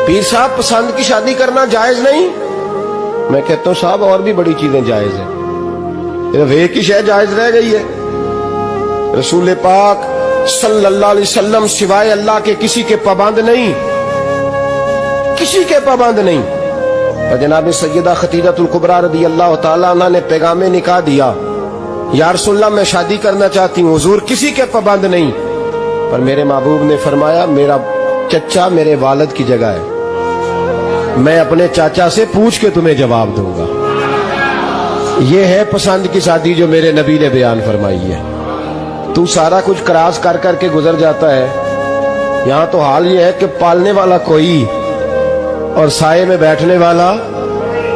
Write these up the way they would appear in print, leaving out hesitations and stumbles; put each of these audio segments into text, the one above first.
پیر صاحب پسند کی شادی کرنا جائز نہیں؟ میں کہتا ہوں صاحب اور بھی بڑی چیزیں جائز ہیں، صرف ایک ہی شے جائز رہ گئی ہے۔ رسول پاک صلی اللہ علیہ وسلم سوائے اللہ کے کسی کے پابند نہیں، کسی کے پابند نہیں۔ اور جناب سیدہ خدیجہ الکبریٰ رضی اللہ تعالیٰ عنہ نے پیغام نکاح دیا، یا رسول اللہ میں شادی کرنا چاہتی ہوں، حضور کسی کے پابند نہیں، پر میرے محبوب نے فرمایا میرا چچا میرے والد کی جگہ ہے، میں اپنے چاچا سے پوچھ کے تمہیں جواب دوں گا۔ یہ ہے پسند کی شادی جو میرے نبی نے بیان فرمائی ہے۔ تو سارا کچھ کراس کر کر کے گزر جاتا ہے، یہاں تو حال یہ ہے کہ پالنے والا کوئی اور سائے میں بیٹھنے والا،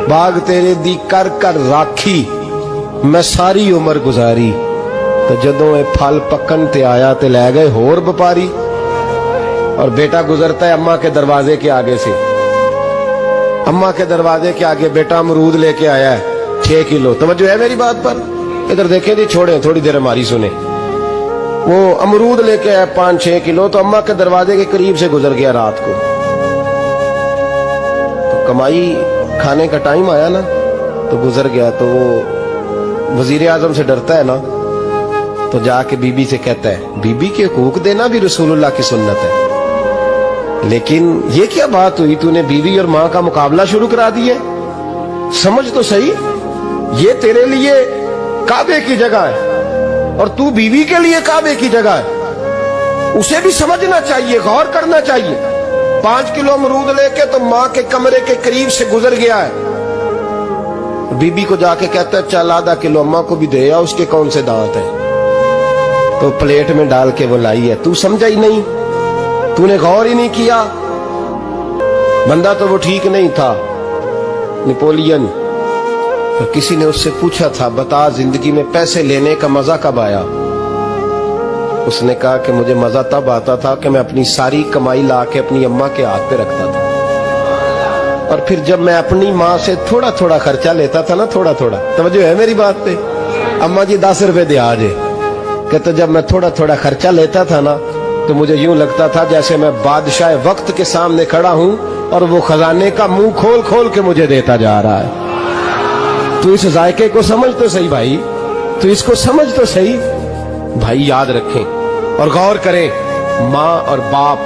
باغ تیرے دی کر کر راکھی میں ساری عمر گزاری، تو جدوں اے پھل پکن تے آیا تے لے گئے ہور بپاری۔ اور بیٹا گزرتا ہے اماں کے دروازے کے آگے سے، اماں کے دروازے کے آگے بیٹا امرود لے کے آیا ہے 6 کلو۔ توجہ ہے میری بات پر؟ ادھر دیکھیں جی، چھوڑیں تھوڑی دیر ہماری سنیں۔ وہ امرود لے کے آیا 5-6 کلو، تو اماں کے دروازے کے قریب سے گزر گیا رات کو، تو کمائی کھانے کا ٹائم آیا نا، تو گزر گیا۔ تو وہ وزیر اعظم سے ڈرتا ہے نا، تو جا کے بی بی سے کہتا ہے بی بی کے حقوق دینا بھی رسول اللہ کی سنت ہے، لیکن یہ کیا بات ہوئی، تو نے بیوی اور ماں کا مقابلہ شروع کرا دی ہے؟ سمجھ تو صحیح، یہ تیرے لیے کعبے کی جگہ ہے اور تو بیوی کے لیے کعبے کی جگہ ہے، اسے بھی سمجھنا چاہیے، غور کرنا چاہیے۔ 5 کلو امرود لے کے تو ماں کے کمرے کے قریب سے گزر گیا ہے، بی بی کو جا کے کہتا ہے چل آدھا کلو اماں کو بھی دے، اس کے کون سے دانت ہیں، تو پلیٹ میں ڈال کے وہ لائی ہے۔ تو سمجھا ہی نہیں، تو نے غور ہی نہیں کیا۔ بندہ تو وہ ٹھیک نہیں تھا، نپولین، تو کسی نے اس سے پوچھا تھا بتا زندگی میں پیسے لینے کا مزہ کب آیا؟ اس نے کہا کہ مجھے مزہ تب آتا تھا کہ میں اپنی ساری کمائی لا کے اپنی اماں کے ہاتھ پہ رکھتا تھا، اور پھر جب میں اپنی ماں سے تھوڑا تھوڑا خرچہ لیتا تھا نا، تھوڑا تھوڑا، توجہ ہے میری بات پہ؟ اماں جی 10 روپے دے آجے، کہ تو جب میں تھوڑا تھوڑا خرچہ لیتا تھا نا، تو مجھے یوں لگتا تھا جیسے میں بادشاہ وقت کے سامنے کھڑا ہوں اور وہ خزانے کا منہ کھول کھول کے مجھے دیتا جا رہا ہے۔ تو اس ذائقے کو سمجھ تو صحیح بھائی، تو اس کو سمجھ تو صحیح بھائی۔ یاد رکھیں اور غور کریں، ماں اور باپ۔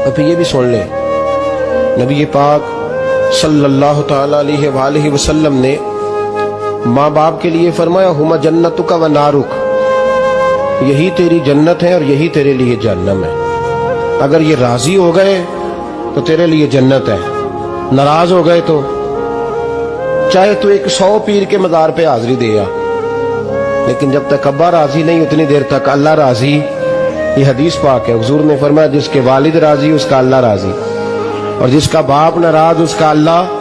اور پھر یہ بھی سن لیں، نبی پاک صلی اللہ تعالی علیہ وآلہ وسلم نے ماں باپ کے لیے فرمایا ہما جنتک و نارک، یہی تیری جنت ہے اور یہی تیرے لیے جہنم ہے۔ اگر یہ راضی ہو گئے تو تیرے لیے جنت ہے، ناراض ہو گئے تو چاہے تو 100 پیر کے مزار پہ حاضری دے آ، لیکن جب تک ابا راضی نہیں اتنی دیر تک اللہ راضی۔ یہ حدیث پاک ہے، حضور نے فرمایا جس کے والد راضی اس کا اللہ راضی، اور جس کا باپ ناراض اس کا اللہ۔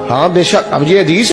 ہاں بے شک، اب یہ حدیث